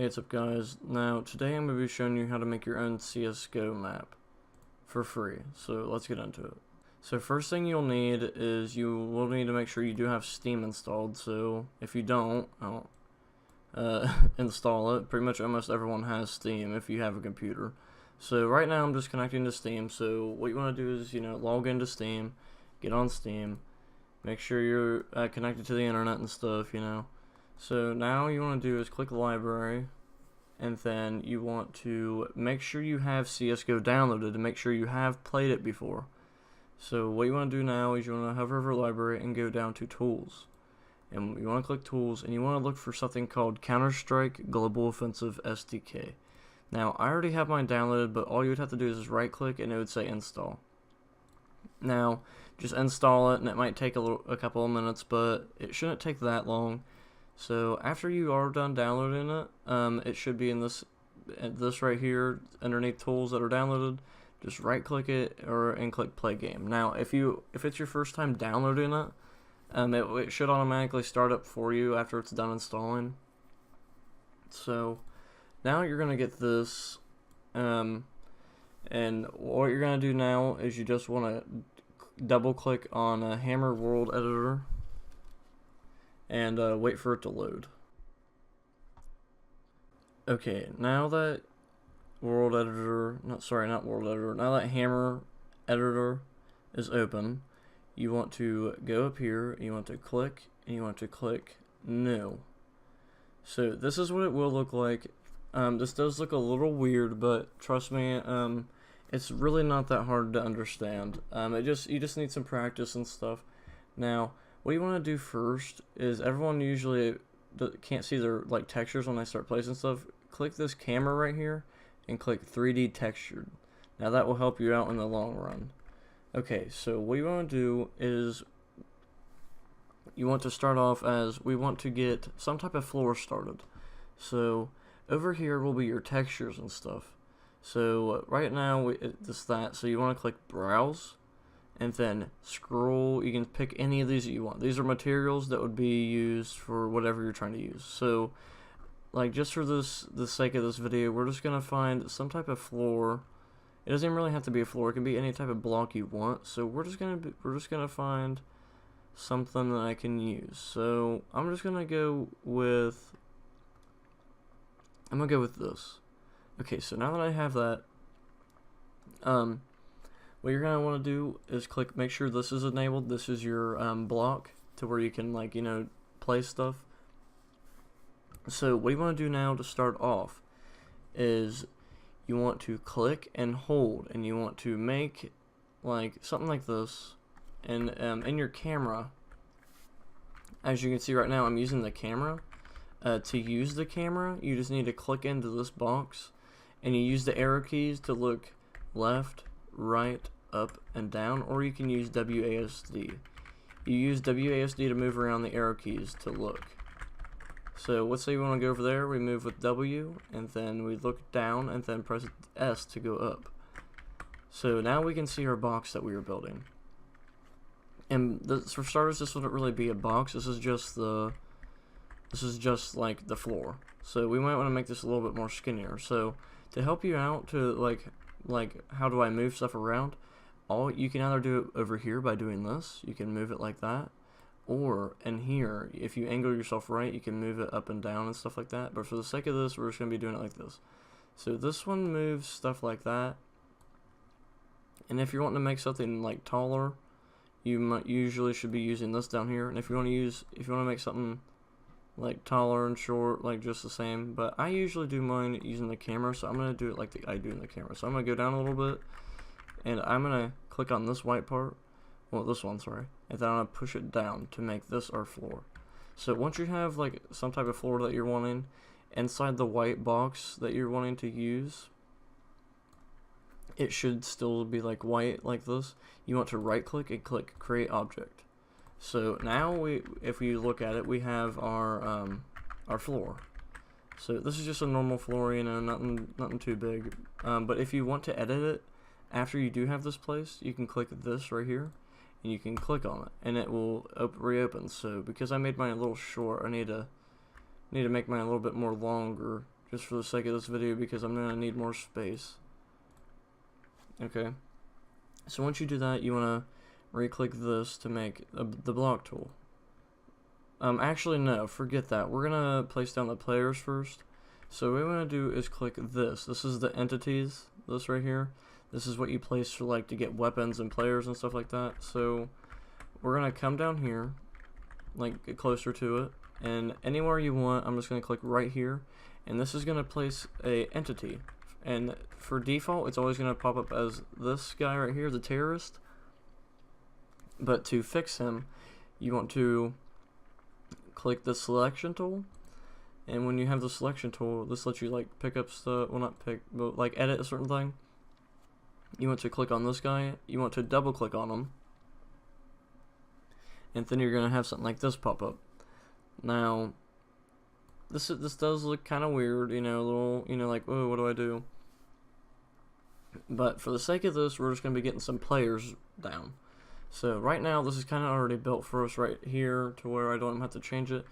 Hey, what's up guys? Now today I'm going to be showing you how to make your own CSGO map for free. So let's get into it. So first thing you'll need is you will need to make sure you do have Steam installed. So if you don't, install it. Pretty much almost everyone has Steam if you have a computer. So right now I'm just connecting to Steam. So what you want to do is, log into Steam, get on Steam, make sure you're connected to the internet and stuff, So now you want to do is click the library, and then you want to make sure you have CSGO downloaded to make sure you have played it before. So what you want to do now is you want to hover over library and go down to tools. And you want to click tools, and you want to look for something called Counter-Strike Global Offensive SDK. Now I already have mine downloaded, but all you would have to do is just right click and it would say install. Now just install it, and it might take a couple of minutes, but it shouldn't take that long. So after you are done downloading it, it should be in this right here underneath tools that are downloaded. Just right click it and click play game. Now if it's your first time downloading it, it should automatically start up for you after it's done installing. So now you're gonna get this, and what you're gonna do now is you just want to double click on a Hammer World Editor and wait for it to load. Okay, now that World Editor, not World Editor, now that Hammer Editor is open, you want to go up here, you want to click, and you want to click New. So this is what it will look like. This does look a little weird, but trust me, it's really not that hard to understand. You just need some practice and stuff. Now, what you want to do first is everyone usually can't see their textures when they start placing stuff. Click this camera right here and click 3D textured. Now that will help you out in the long run. Okay, so what you want to do is you want to start off as we want to get some type of floor started. So over here will be your textures and stuff. So right now so you want to click browse, and then scroll. You can pick any of these that you want. These are materials that would be used for whatever you're trying to use. So just for the sake of this video, we're just gonna find some type of floor. It doesn't really have to be a floor, it can be any type of block you want. So we're just gonna find something that I can use. So I'm just gonna go with this. Okay, so now that I have that, what you're gonna want to do is make sure this is enabled. This is your block to where you can place stuff. So what you want to do now to start off is you want to click and hold, and you want to make something like this. And in your camera, as you can see right now, I'm using the camera. To use the camera, you just need to click into this box, and you use the arrow keys to look left, right, up, and down, or you can use WASD. You use WASD to move around the arrow keys to look. So let's say you want to go over there, we move with W, and then we look down, and then press S to go up. So now we can see our box that we were building. And for starters, this wouldn't really be a box, this is just the floor. So we might want to make this a little bit more skinnier. So to help you out to how do I move stuff around, you can either do it over here by doing this, you can move it like that, or in here, if you angle yourself right, you can move it up and down and stuff like that. But for the sake of this, we're just going to be doing it like this. So this one moves stuff like that, and if you're wanting to make something taller, you usually should be using this down here. And if you want to make something taller and short, just the same, but I usually do mine using the camera, so I'm going to do it like I do in the camera. So I'm going to go down a little bit, and I'm going to click on this white part, this one, sorry, and then I'm going to push it down to make this our floor. So once you have some type of floor that you're wanting, inside the white box that you're wanting to use, it should still be white like this. You want to right click and click create object. So now if we look at it, we have our floor. So this is just a normal floor, nothing too big. But if you want to edit it after you do have this placed, you can click this right here, and you can click on it, and it will reopen. So because I made mine a little short, I need to make mine a little bit more longer, just for the sake of this video because I'm gonna need more space. Okay, so once you do that, you wanna right-click this to make the block tool. Actually no, forget that. We're gonna place down the players first. So what we want to do is click this. This is the entities, this right here. This is what you place for like to get weapons and players and stuff like that. So we're gonna come down here, like get closer to it, and anywhere you want, I'm just gonna click right here, and this is gonna place a entity. And for default, it's always gonna pop up as this guy right here, the terrorist. But to fix him, you want to click the selection tool. And when you have the selection tool, this lets you like pick up stuff, well not pick, but like edit a certain thing. You want to click on this guy, you want to double click on him, and then you're gonna have something like this pop up. Now, this does look kind of weird, you know, a little, you know, like, oh, what do I do? But for the sake of this, we're just gonna be getting some players down. So right now, this is kind of already built for us right here to where I don't even have to change it.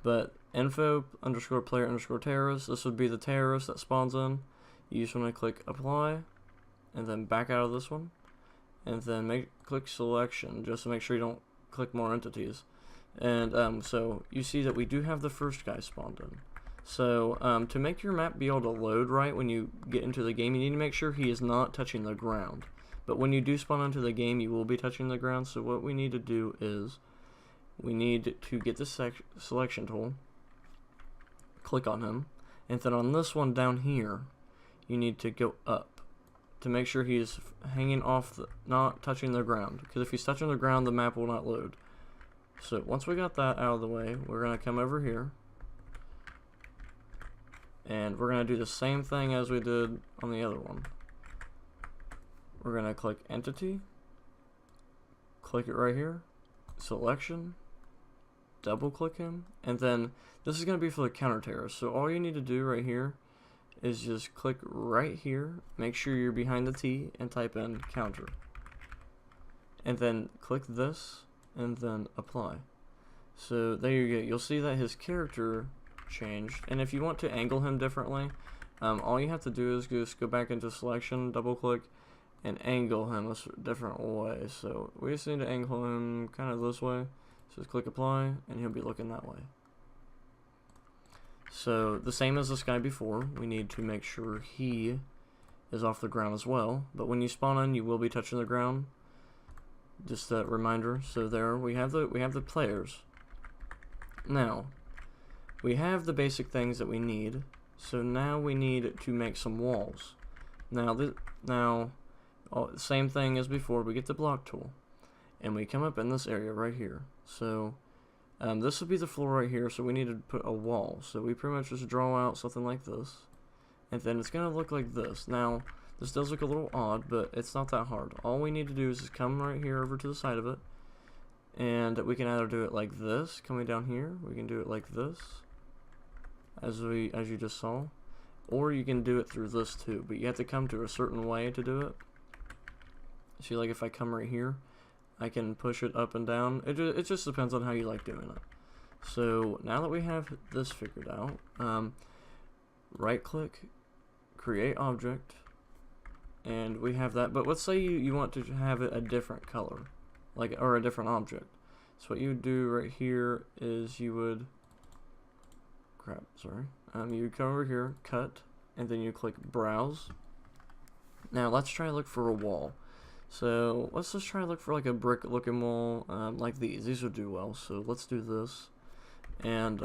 But info underscore player underscore terrorist, this would be the terrorist that spawns in. You just want to click apply and then back out of this one and then click selection just to make sure you don't click more entities. And so you see that we do have the first guy spawned in. So to make your map be able to load right when you get into the game, you need to make sure he is not touching the ground. But when you do spawn into the game, you will be touching the ground. So what we need to do is we need to get the selection tool, click on him, and then on this one down here, you need to go up to make sure he's hanging off, not touching the ground. Because if he's touching the ground, the map will not load. So once we got that out of the way, we're going to come over here, and we're going to do the same thing as we did on the other one. We're going to click entity, click it right here, selection, double click him, and then this is going to be for the counter terrorist. So all you need to do right here is just click right here, make sure you're behind the T, and type in counter, and then click this and then apply. So there you go. You'll see that his character changed, and if you want to angle him differently, all you have to do is just go back into selection, double click, and angle him a different way. So we just need to angle him kind of this way. So just click apply, and he'll be looking that way. So the same as this guy before, we need to make sure he is off the ground as well. But when you spawn in, you will be touching the ground. Just a reminder. So there we have the players. Now we have the basic things that we need. So now we need to make some walls. Now same thing as before. We get the block tool, and we come up in this area right here. So this would be the floor right here, so we need to put a wall. So we pretty much just draw out something like this, and then it's going to look like this. Now, this does look a little odd, but it's not that hard. All we need to do is just come right here over to the side of it, and we can either do it like this, coming down here. We can do it like this, as you just saw, or you can do it through this too, but you have to come to a certain way to do it. See, like if I come right here, I can push it up and down. It just depends on how you like doing it. So now that we have this figured out, right click, create object, and we have that. But let's say you want to have it a different color, or a different object. So what you would do right here is you would, you would come over here, cut, and then you click browse. Now let's try to look for a wall. So let's just try to look for like a brick looking wall, like these. These would do well. So let's do this, and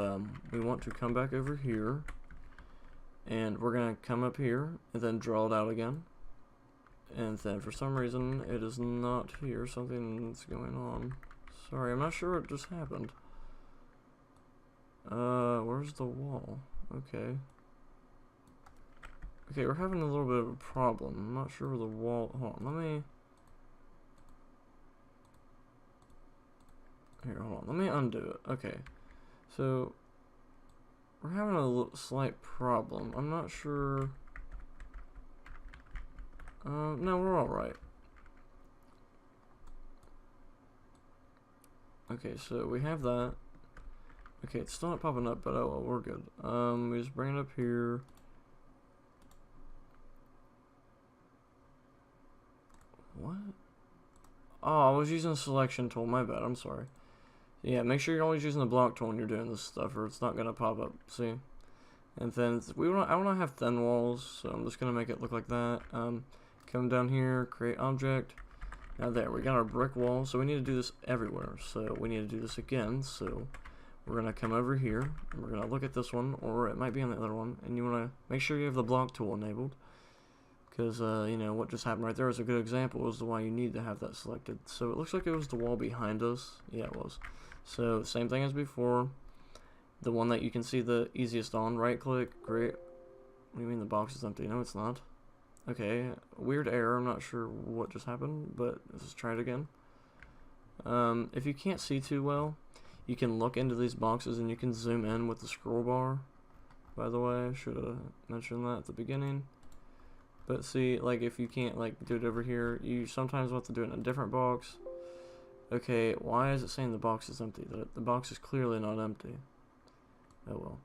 we want to come back over here, and we're gonna come up here and then draw it out again. And then for some reason it is not here. Something's going on. Sorry, I'm not sure what just happened. Where's the wall? Okay, we're having a little bit of a problem. I'm not sure where the wall. Hold on, let me undo it. Okay, so we're having a slight problem. I'm not sure. No, we're all right. Okay, so we have that. Okay, it's still not popping up, but oh well, we're good. We just bring it up here, what? Oh, I was using the selection tool. My bad. I'm sorry. Yeah, make sure you're always using the block tool when you're doing this stuff, or it's not gonna pop up. See? And then I want to have thin walls, so I'm just gonna make it look like that. Come down here, create object. Now there, we got our brick wall. So we need to do this everywhere. So we need to do this again. So we're gonna come over here, and we're gonna look at this one, or it might be on the other one. And you wanna make sure you have the block tool enabled, because you know what just happened right there is a good example as to why you need to have that selected. So it looks like it was the wall behind us. Yeah, it was. So same thing as before. The one that you can see the easiest on, right click, create. What do you mean the box is empty? No, it's not. Okay, weird error. I'm not sure what just happened, but let's try it again. If you can't see too well, you can look into these boxes and you can zoom in with the scroll bar. By the way, I should have mentioned that at the beginning. But see, like if you can't like do it over here, you sometimes have to do it in a different box. Okay, why is it saying the box is empty? The box is clearly not empty. Oh well.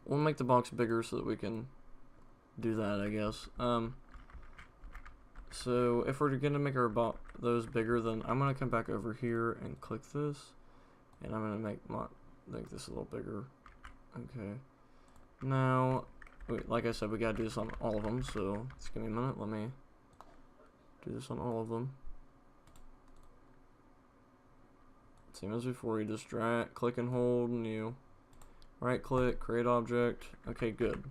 We'll make the box bigger so that we can do that, I guess. So if we're gonna make our those bigger, then I'm gonna come back over here and click this, and I'm gonna make this a little bigger. Okay. Now, like I said, we gotta do this on all of them. So just give me a minute. Let me do this on all of them. Same as before. You just drag, click and hold, new. Right click, create object. Okay, good.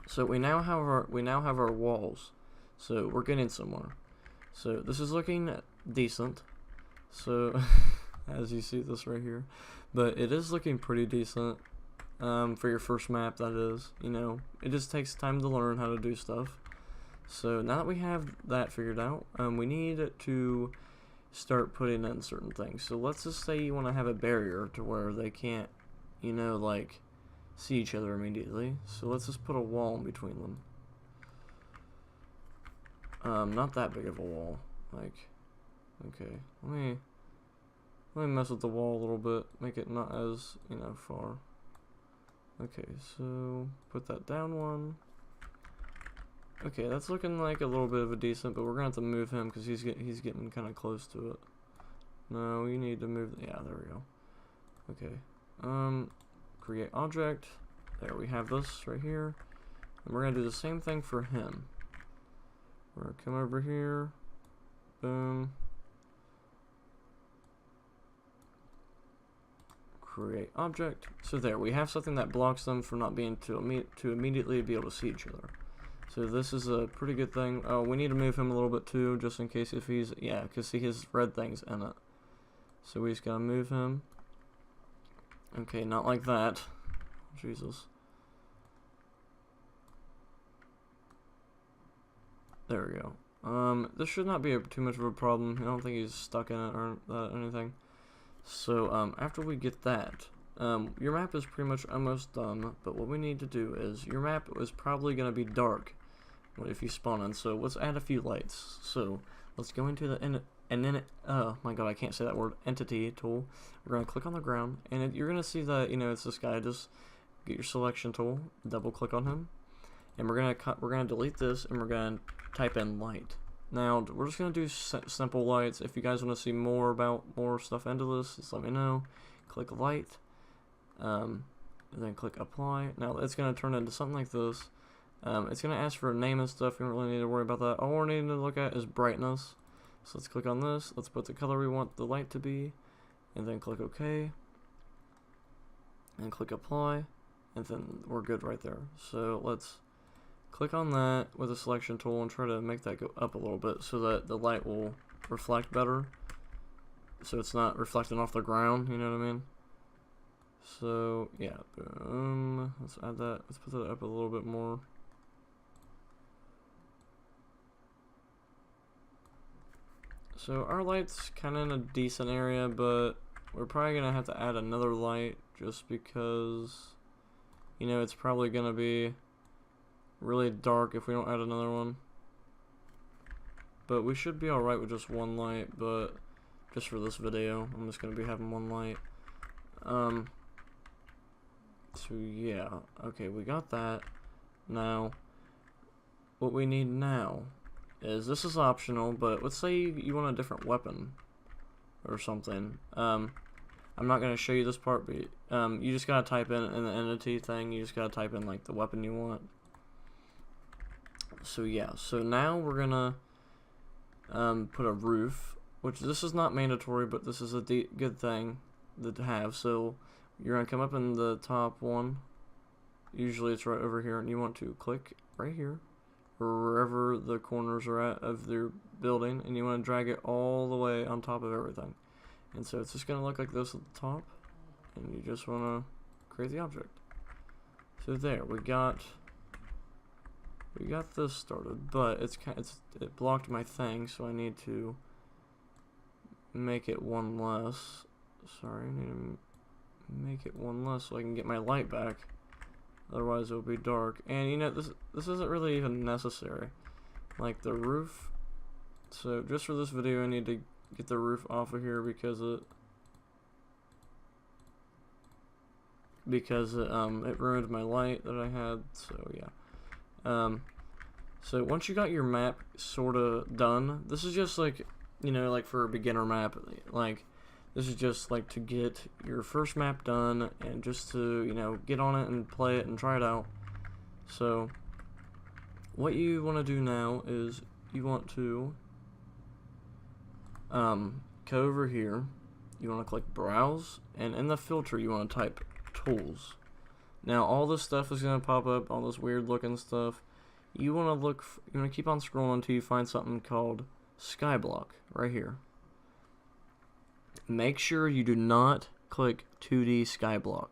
So we now have our walls. So we're getting somewhere. So this is looking decent. So as you see this right here, but it is looking pretty decent for your first map. That is, you know, it just takes time to learn how to do stuff. So now that we have that figured out, we need to start putting in certain things. So let's just say you want to have a barrier to where they can't, you know, like see each other immediately. So let's just put a wall in between them. Not that big of a wall. Like, okay, let me mess with the wall a little bit, make it not as, you know, far. Okay, so put that down one. Okay, that's looking like a little bit of a decent, but we're gonna have to move him because he's getting kind of close to it. No, you need to move. Yeah, there we go. Okay. Create object. There, we have this right here, and we're gonna do the same thing for him. We're gonna come over here. Boom. Create object. So there, we have something that blocks them from not being to immediately be able to see each other. So this is a pretty good thing. Oh, we need to move him a little bit too, just in case if he's, yeah, because he has red things in it. So we just gotta move him. Okay, not like that. Jesus. There we go. This should not be too much of a problem. I don't think he's stuck in it or anything. So, after we get that, your map is pretty much almost done, but what we need to do is, your map is probably going to be dark if you spawn in, so let's add a few lights. So, let's go into the, oh my god, I can't say that word, entity tool. We're going to click on the ground, and you're going to see that, you know, it's this guy. Just get your selection tool, double click on him, and we're going to delete this, and we're going to type in light. Now, we're just going to do simple lights. If you guys want to see more stuff into this, just let me know. Click light, and then click apply. Now, it's going to turn into something like this. It's going to ask for a name and stuff. You don't really need to worry about that. All we're needing to look at is brightness. So let's click on this. Let's put the color we want the light to be, and then click OK, and click apply, and then we're good right there. So let's click on that with the selection tool and try to make that go up a little bit so that the light will reflect better, so it's not reflecting off the ground, you know what I mean? So yeah, boom, let's add that, let's put that up a little bit more. So our light's kind of in a decent area, but we're probably gonna have to add another light just because, you know, it's probably gonna be really dark if we don't add another one. But we should be alright with just one light, but just for this video, I'm just going to be having one light. So yeah, okay, we got that. Now, what we need now is, this is optional, but let's say you want a different weapon or something. I'm not going to show you this part, but you just got to type in the entity thing, you just got to type in like the weapon you want. So yeah, so now we're going to put a roof, which this is not mandatory, but this is a good thing to have. So you're going to come up in the top one, usually it's right over here, and you want to click right here, or wherever the corners are at of their building, and you want to drag it all the way on top of everything. And so it's just going to look like this at the top, and you just want to create the object. So there, we got this started, but it blocked my thing, so I need to make it one less. Sorry, I need to make it one less so I can get my light back. Otherwise, it'll be dark. And you know, this isn't really even necessary. Like the roof. So just for this video, I need to get the roof off of here because it ruined my light that I had. So yeah. So once you got your map sorta done, this is just like, you know, like for a beginner map, like this is just like to get your first map done and just to, you know, get on it and play it and try it out. So what you want to do now is you want to go over here, you want to click browse, and in the filter you want to type tools. Now all this stuff is going to pop up, all this weird looking stuff. You want to keep on scrolling until you find something called Skyblock right here. Make sure you do not click 2D Skyblock.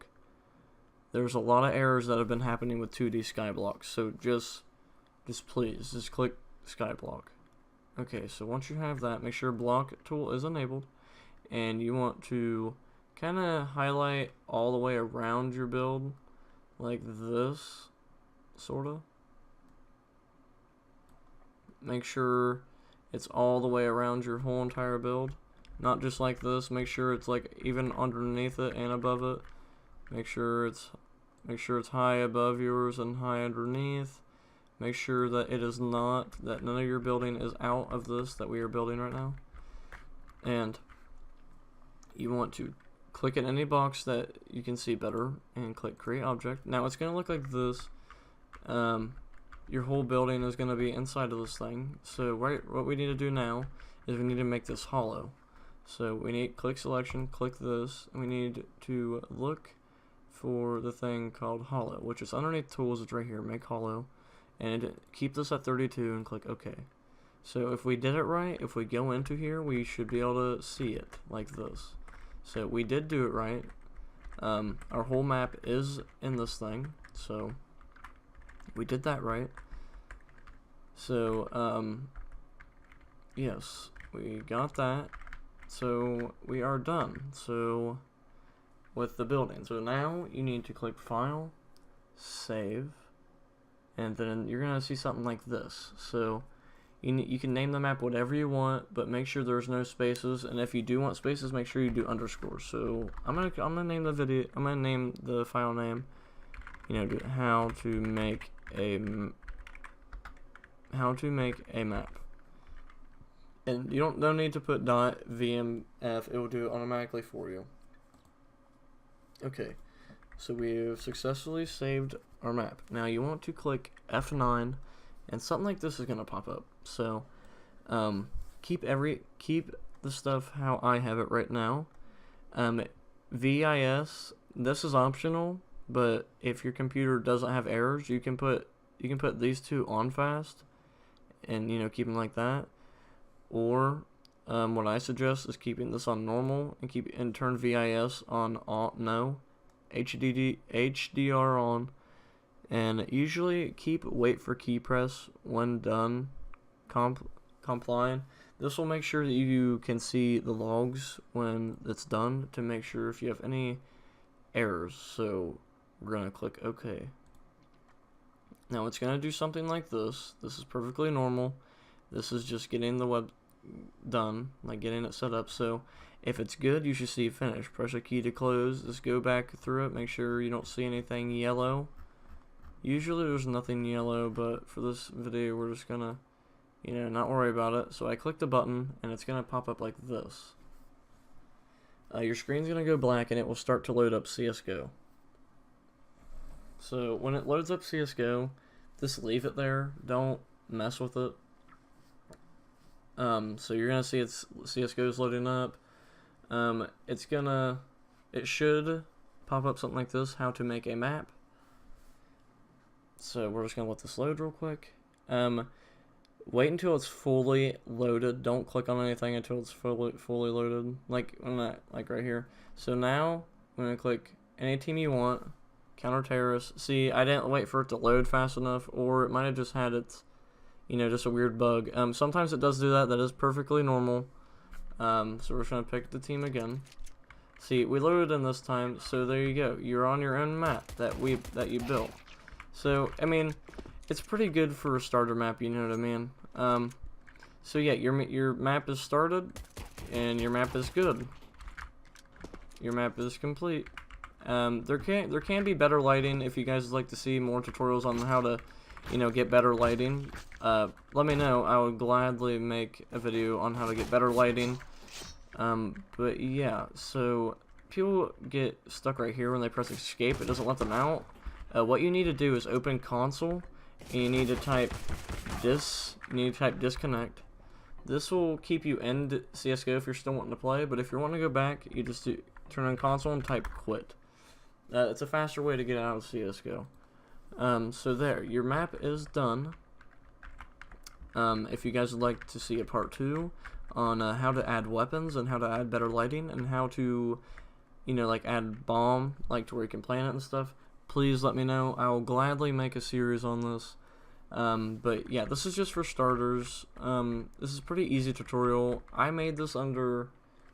There's a lot of errors that have been happening with 2D Skyblock, so just please click Skyblock. Okay, so once you have that, make sure block tool is enabled, and you want to kind of highlight all the way around your build, like this, sorta. Make sure it's all the way around your whole entire build. Not just like this. Make sure it's like even underneath it and above it. Make sure it's high above yours and high underneath. Make sure that that none of your building is out of this that we are building right now. And you want to click in any box that you can see better and click create object. Now it's going to look like this. Your whole building is going to be inside of this thing. So what we need to do now is we need to make this hollow. So we need click selection, click this, and we need to look for the thing called hollow, which is underneath tools. It's right here, make hollow, and keep this at 32 and click OK. So if we did it right, if we go into here, we should be able to see it like this. So we did do it right. Our whole map is in this thing, so we did that right. So yes, we got that. So we are done. So with the building. So now you need to click File, Save, and then you're gonna see something like this. So you can name the map whatever you want, but make sure there's no spaces. And if you do want spaces, make sure you do underscores. So I'm gonna name the video. I'm gonna name the file name. You know, how to make a map. And you don't need to put .vmf, it will do it automatically for you. Okay, so we have successfully saved our map. Now you want to click F9, and something like this is going to pop up. So keep the stuff how I have it right now. VIS, this is optional, but if your computer doesn't have errors, you can put these two on fast, and you know, keep them like that. Or what I suggest is keeping this on normal and turn VIS on no, HDR on, and usually wait for key press when done complying. This will make sure that you can see the logs when it's done to make sure if you have any errors. So we're gonna click OK. Now it's gonna do something like this. This is perfectly normal. This is just getting the web done, like getting it set up. So if it's good, you should see finish. Press a key to close. Just go back through it. Make sure you don't see anything yellow. Usually there's nothing yellow, but for this video we're just gonna, not worry about it. So I click the button, and it's going to pop up like this. Your screen's going to go black, and it will start to load up CSGO. So when it loads up CSGO, just leave it there. Don't mess with it. So you're going to see CSGO is loading up. It should pop up something like this, how to make a map. So we're just going to let this load real quick. Wait until it's fully loaded. Don't click on anything until it's fully loaded, like right here. So now I'm going to click any team you want, counter-terrorist. See, I didn't wait for it to load fast enough, or it might have just had its, just a weird bug. Sometimes it does do that. That is perfectly normal. So we're just going to pick the team again. See, we loaded in this time, so there you go. You're on your own map that you built. So, I mean, it's pretty good for a starter map, you know what I mean? So yeah, your map is started, and your map is good. Your map is complete. There can be better lighting. If you guys would like to see more tutorials on how to, get better lighting, let me know. I would gladly make a video on how to get better lighting. But yeah, so people get stuck right here when they press escape. It doesn't let them out. What you need to do is open console, and you need to type disconnect. This will keep you in CSGO if you're still wanting to play, but if you're wanting to go back, you just turn on console and type quit. It's a faster way to get out of CSGO. So there, your map is done. If you guys would like to see a part 2 on how to add weapons and how to add better lighting and how to, add bomb, to where you can plant it and stuff, please let me know. I will gladly make a series on this. But yeah, this is just for starters. This is a pretty easy tutorial. I made this under,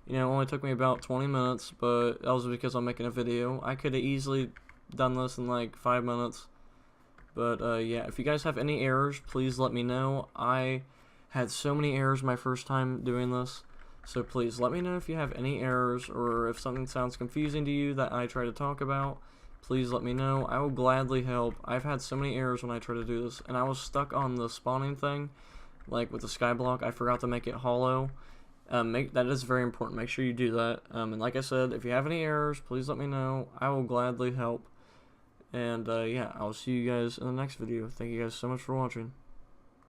it only took me about 20 minutes, but that was because I'm making a video. I could have easily done this in like 5 minutes. But yeah, if you guys have any errors, please let me know. I had so many errors my first time doing this. So please let me know if you have any errors, or if something sounds confusing to you that I try to talk about. Please let me know. I will gladly help. I've had so many errors when I try to do this, and I was stuck on the spawning thing, like with the Skyblock. I forgot to make it hollow. That is very important. Make sure you do that. And like I said, if you have any errors, please let me know. I will gladly help. And yeah, I'll see you guys in the next video. Thank you guys so much for watching.